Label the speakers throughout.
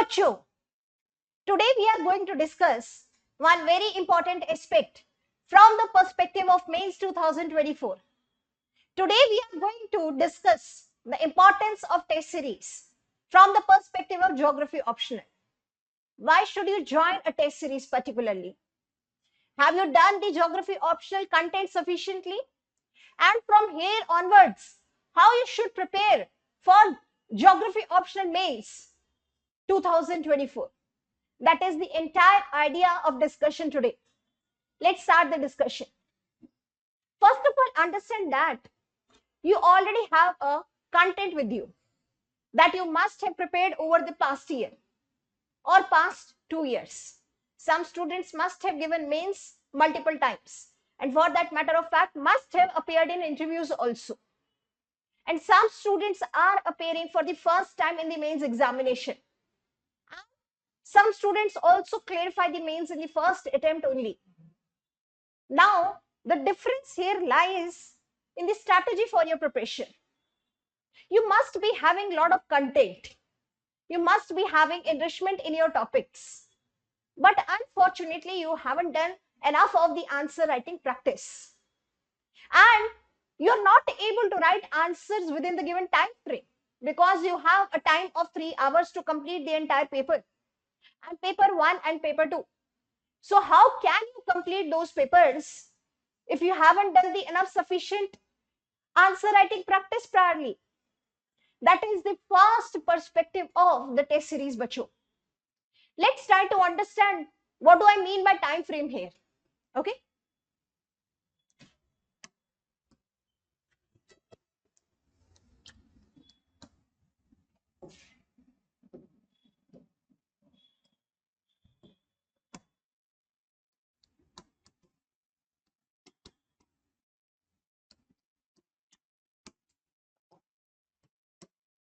Speaker 1: bachcho, today we are going to discuss one very important aspect from the perspective of Mains 2024. Today we are going to discuss the importance of test series from the perspective of geography optional. Why should you join a test series particularly? Have you done the geography optional content sufficiently? And from here onwards, how you should prepare for geography optional mains 2024. That is the entire idea of discussion today. Let's start the discussion. First of all, understand that you already have a content with you that you must have prepared over the past year or past 2 years. Some students must have given mains multiple times, and for that matter of fact must have appeared in interviews also. And some students are appearing for the first time in the mains examination. Some students also clarify the mains in the first attempt only. Now, the difference here lies in the strategy for your preparation. You must be having a lot of content. You must be having enrichment in your topics. But unfortunately, you haven't done enough of the answer writing practice. And you're not able to write answers within the given time frame because you have a time of 3 hours to complete the entire paper, and paper 1 and paper 2. So how can you complete those papers if you haven't done the enough sufficient answer writing practice priorly? That is the first perspective of the test series, bachcho. Let's try to understand what do I mean by time frame here. Okay.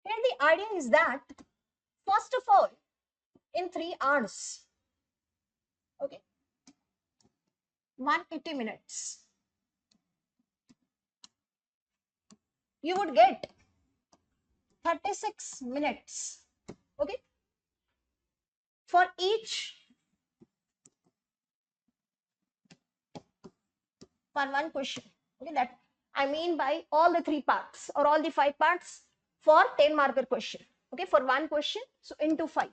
Speaker 1: Here the idea is that first of all, in 3 hours, okay, 180 minutes, you would get 36 minutes, okay, for each for one question. Okay, that I mean by all the 3 parts or all the 5 parts for 10 marker question. Okay, for one question, so into 5.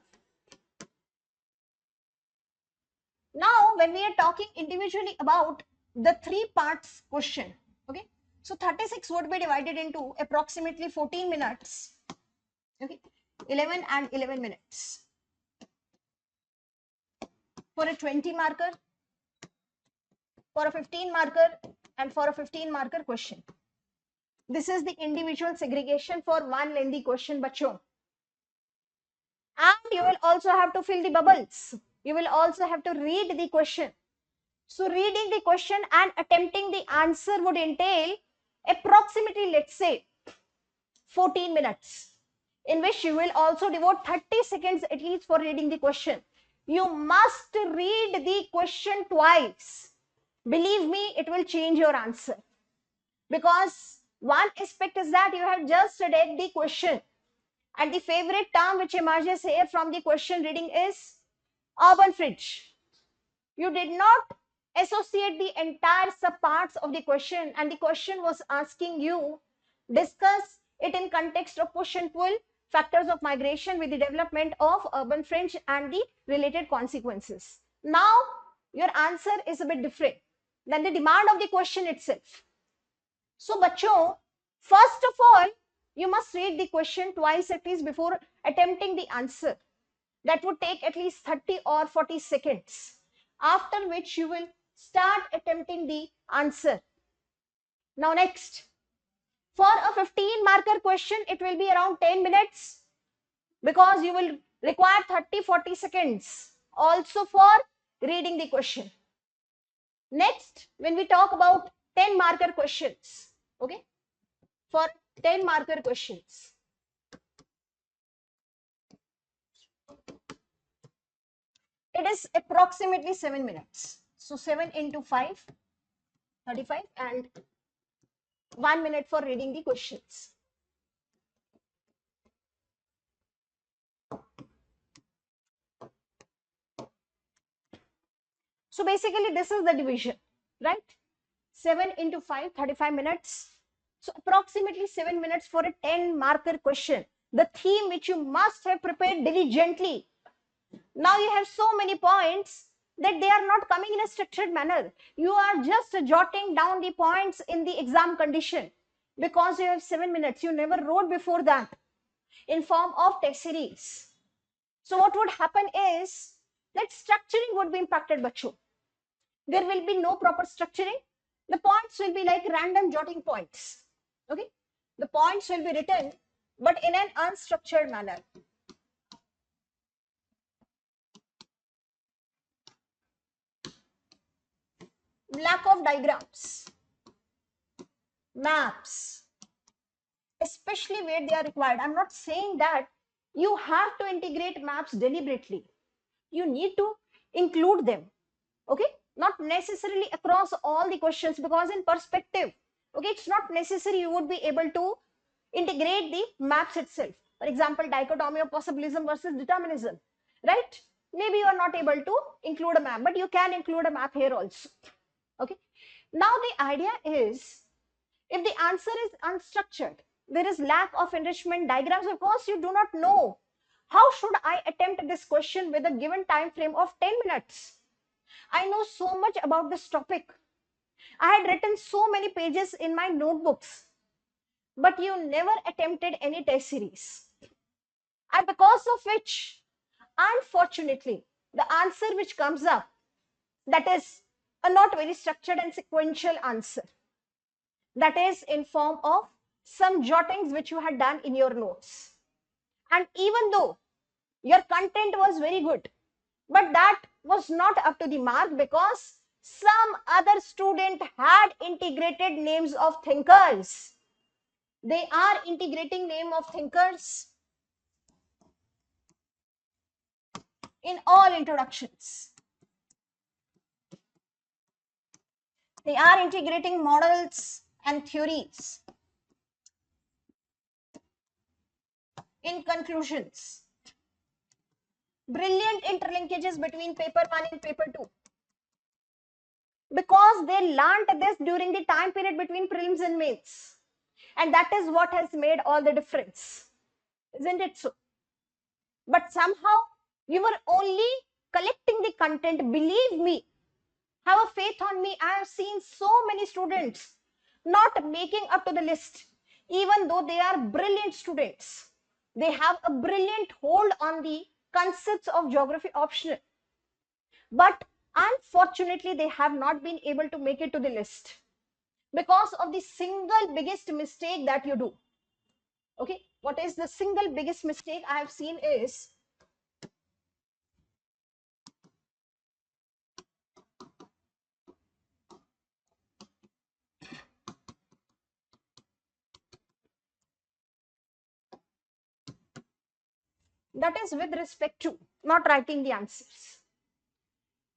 Speaker 1: Now, when we are talking individually about the 3 parts question, okay, so 36 would be divided into approximately 14 minutes, okay, 11 and 11 minutes for a 20 marker, for a 15 marker, and for a 15 marker question. This is the individual segregation for one lengthy question, bachcho. And you will also have to fill the bubbles. You will also have to read the question. So reading the question and attempting the answer would entail approximately, let's say, 14 minutes, in which you will also devote 30 seconds at least for reading the question. You must read the question twice. Believe me, it will change your answer. Because one aspect is that you have just read the question, and the favorite term which emerges here from the question reading is urban fringe. You did not associate the entire subparts of the question, and the question was asking you discuss it in context of push and pull factors of migration with the development of urban fringe and the related consequences. Now your answer is a bit different than the demand of the question itself. So bachcho, first of all, you must read the question twice at least before attempting the answer. That would take at least 30 or 40 seconds, after which you will start attempting the answer. Now next, for a 15 marker question, it will be around 10 minutes because you will require 30-40 seconds also for reading the question. Next, when we talk about 10 marker questions, okay, for 10 marker questions, it is approximately 7 minutes. So 7 into 5, 35, and 1 minute for reading the questions. So basically this is the division, right? 7 into 5, 35 minutes. So approximately 7 minutes for a 10 marker question. The theme which you must have prepared diligently. Now you have so many points that they are not coming in a structured manner. You are just jotting down the points in the exam condition because you have 7 minutes. You never wrote before that in form of test series. So what would happen is that structuring would be impacted, bacho. There will be no proper structuring. The points will be like random jotting points. Okay, the points will be written but in an unstructured manner. Lack of diagrams, maps, especially where they are required. I'm not saying that you have to integrate maps deliberately. You need to include them. Okay, not necessarily across all the questions, because in perspective, okay, it's not necessary you would be able to integrate the maps itself. For example, dichotomy of possibilism versus determinism, right? Maybe you are not able to include a map, but you can include a map here also. Okay, now the idea is, if the answer is unstructured, there is lack of enrichment diagrams, of course you do not know how should I attempt this question with a given time frame of 10 minutes. I know so much about this topic. I had written so many pages in my notebooks, but you never attempted any test series. And because of which, unfortunately, the answer which comes up, that is a not very structured and sequential answer. That is in form of some jottings which you had done in your notes. And even though your content was very good, but that was not up to the mark because some other student had integrated names of thinkers. They are integrating name of thinkers in all introductions. They are integrating models and theories in conclusions. Brilliant interlinkages between paper 1 and paper 2. Because they learned this during the time period between prelims and mains. And that is what has made all the difference. Isn't it so? But somehow you were only collecting the content. Believe me, have a faith on me. I have seen so many students not making up to the list, even though they are brilliant students. They have a brilliant hold on the concepts of geography optional. But unfortunately, they have not been able to make it to the list because of the single biggest mistake that you do. Okay, what is the single biggest mistake I have seen is, that is with respect to not writing the answers.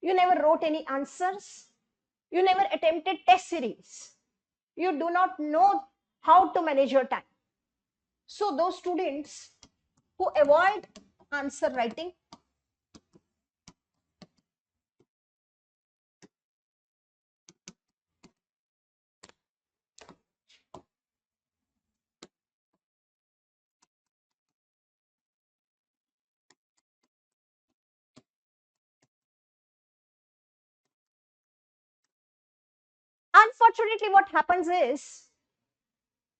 Speaker 1: You never wrote any answers. You never attempted test series. You do not know how to manage your time. So those students who avoid answer writing, unfortunately what happens is,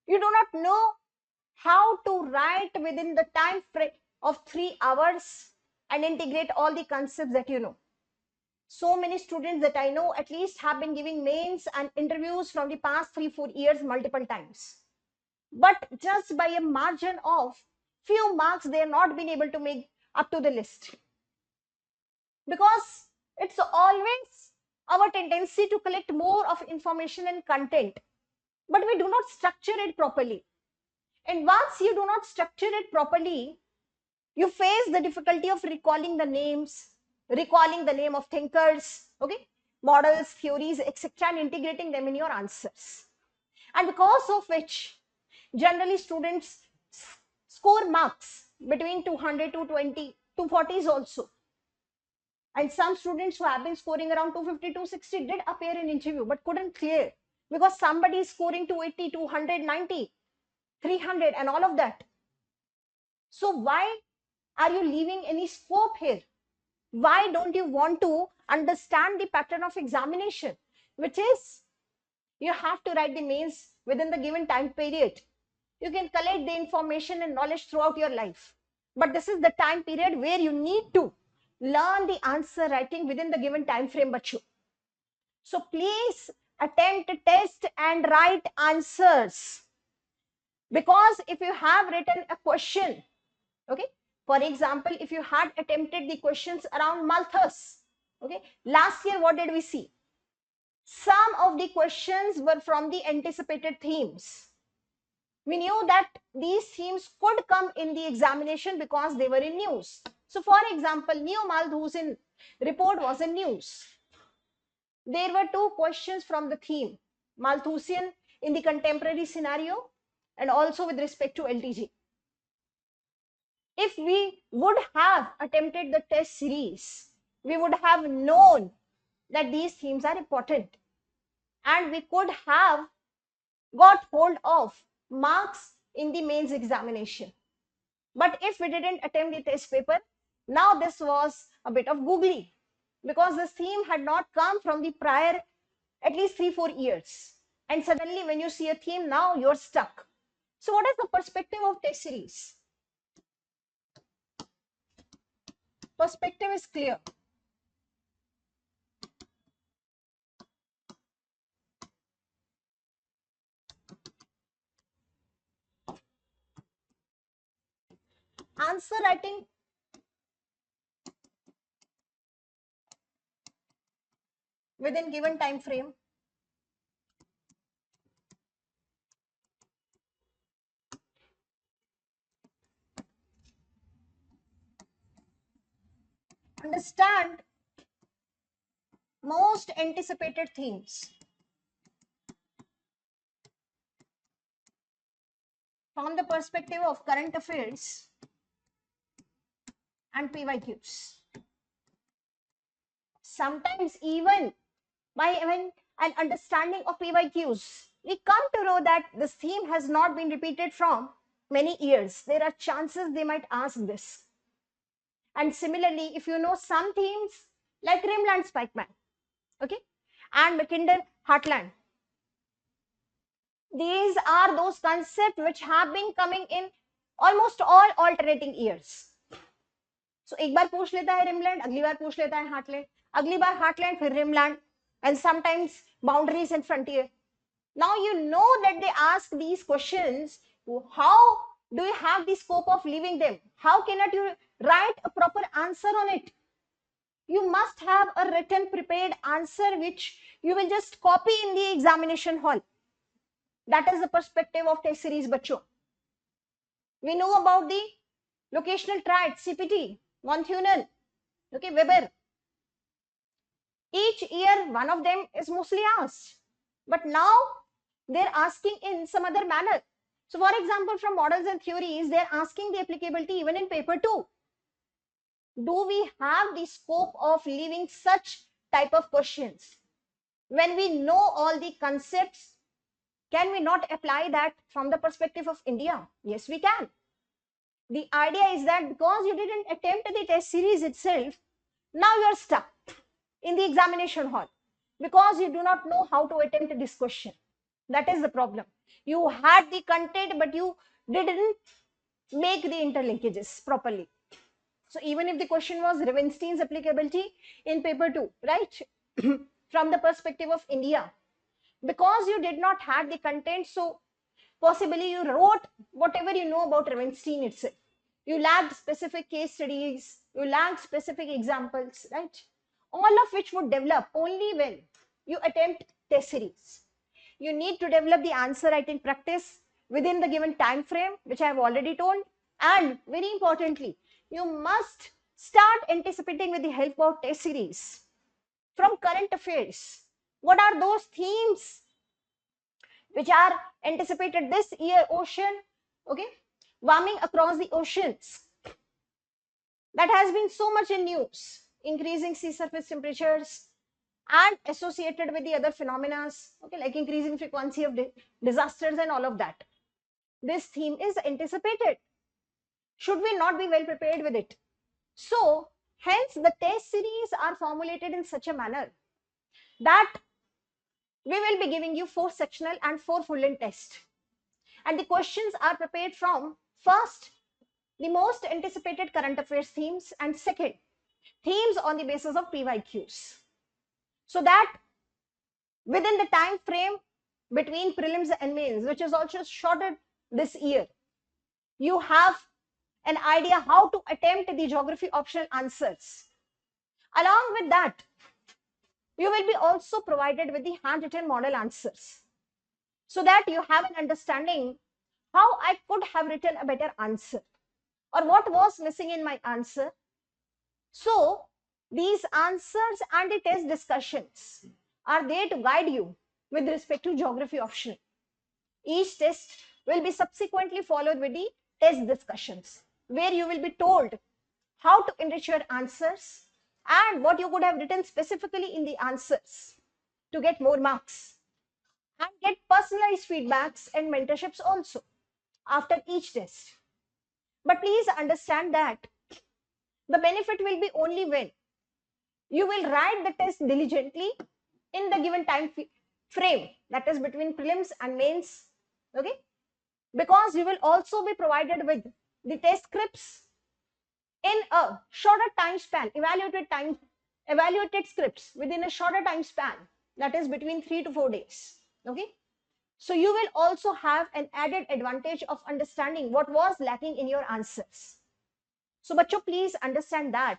Speaker 1: you do not know how to write within the time frame of 3 hours and integrate all the concepts that you know. So many students that I know at least have been giving mains and interviews from the past 3-4 years multiple times. But just by a margin of few marks, they have not been able to make up to the list. Because it's always our tendency to collect more of information and content, but we do not structure it properly. And once you do not structure it properly, you face the difficulty of recalling the names, recalling the name of thinkers, okay, models, theories, etc., and integrating them in your answers. And because of which, generally students score marks between 200 to 20 to 40s also. And some students who have been scoring around 250, 260 did appear in interview but couldn't clear because somebody is scoring 280, 290, 300 and all of that. So why are you leaving any scope here? Why don't you want to understand the pattern of examination, which is you have to write the mains within the given time period. You can collect the information and knowledge throughout your life, but this is the time period where you need to learn the answer writing within the given time frame, bachu. So please attempt, test and write answers, because if you have written a question, okay, for example, if you had attempted the questions around Malthus, okay, last year what did we see? Some of the questions were from the anticipated themes. We knew that these themes could come in the examination because they were in news. So for example, Neo-Malthusian report was in news. There were two questions from the theme, Malthusian in the contemporary scenario and also with respect to LTG. If we would have attempted the test series, we would have known that these themes are important and we could have got hold of marks in the mains examination. But if we didn't attempt the test paper, now this was a bit of googly, because this theme had not come from the prior at least 3-4 years. And suddenly when you see a theme, now you're stuck. So what is the perspective of test series? Perspective is clear. Answer writing within given time frame. Understand most anticipated themes from the perspective of current affairs and PYQs. Sometimes even by even an understanding of PYQs, we come to know that this theme has not been repeated from many years. There are chances they might ask this. And similarly, if you know some themes like Rimland Spikeman, okay, and Mackinder Heartland, these are those concepts which have been coming in almost all alternating years. So एक बार पूछ लेता है rimland, अगली बार पूछ लेता है heartland, अगली बार heartland फिर rimland, and sometimes boundaries and frontier. Now you know that they ask these questions. How do you have the scope of leaving them? How cannot you write a proper answer on it? You must have a written prepared answer which you will just copy in the examination hall. That is the perspective of test series, bacho. We know about the locational triad, CPT, von Thunen, okay, Weber. Each year, one of them is mostly asked. But now they're asking in some other manner. So for example, from models and theories, they're asking the applicability even in paper 2. Do we have the scope of leaving such type of questions? When we know all the concepts, can we not apply that from the perspective of India? Yes, we can. The idea is that because you didn't attempt the test series itself, now you are stuck in the examination hall because you do not know how to attempt this question. That is the problem. You had the content, but you didn't make the interlinkages properly. So even if the question was Rubinstein's applicability in paper 2, right? From the perspective of India, because you did not have the content, so possibly you wrote whatever you know about Rubinstein itself. You lacked specific case studies, you lacked specific examples, right? All of which would develop only when you attempt test series. You need to develop the answer writing practice within the given time frame, which I have already told. And very importantly, you must start anticipating with the help of test series from current affairs. What are those themes which are anticipated this year? Ocean, okay, warming across the oceans. That has been so much in news. increasing sea surface temperatures and associated with the other phenomena, okay, like increasing frequency of disasters and all of that. This theme is anticipated. Should we not be well prepared with it? So, hence the test series are formulated in such a manner that we will be giving you 4 sectional and 4 full-length tests. And the questions are prepared from first, the most anticipated current affairs themes, and second, themes on the basis of PYQs. So that within the time frame between prelims and mains, which is also shorter this year, you have an idea how to attempt the geography optional answers. Along with that, you will be also provided with the handwritten model answers so that you have an understanding how I could have written a better answer or what was missing in my answer. So these answers and the test discussions are there to guide you with respect to geography optional. Each test will be subsequently followed with the test discussions where you will be told how to enrich your answers and what you could have written specifically in the answers to get more marks, and get personalized feedbacks and mentorships also after each test. But please understand that the benefit will be only when you will write the test diligently in the given time frame, that is between prelims and mains, okay? Because you will also be provided with the test scripts in a shorter time span, evaluated scripts within a shorter time span, that is between 3 to 4 days, okay? So you will also have an added advantage of understanding what was lacking in your answers. So bachcho, please understand that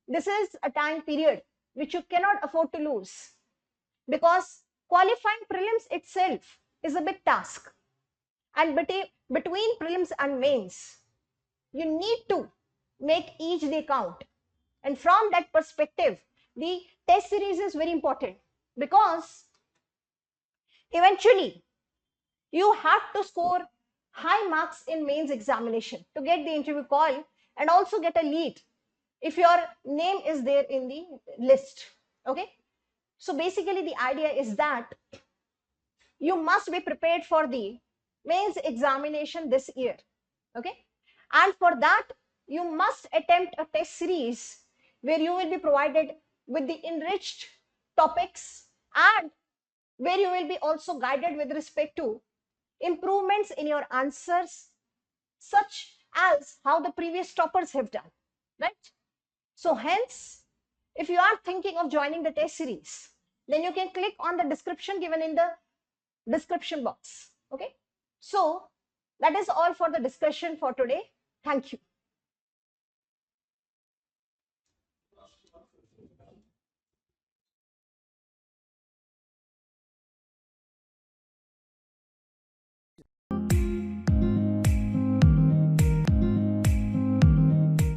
Speaker 1: this is a time period which you cannot afford to lose, because qualifying prelims itself is a big task, and between prelims and mains you need to make each day count. And from that perspective, the test series is very important, because eventually you have to score high marks in mains examination to get the interview call and also get a lead if your name is there in the list, okay? So basically the idea is that you must be prepared for the mains examination this year, okay? And for that you must attempt a test series where you will be provided with the enriched topics and where you will be also guided with respect to improvements in your answers, such as how the previous toppers have done, right? So hence, if you are thinking of joining the test series, then you can click on the description given in the description box, okay? So that is all for the discussion for today. Thank you.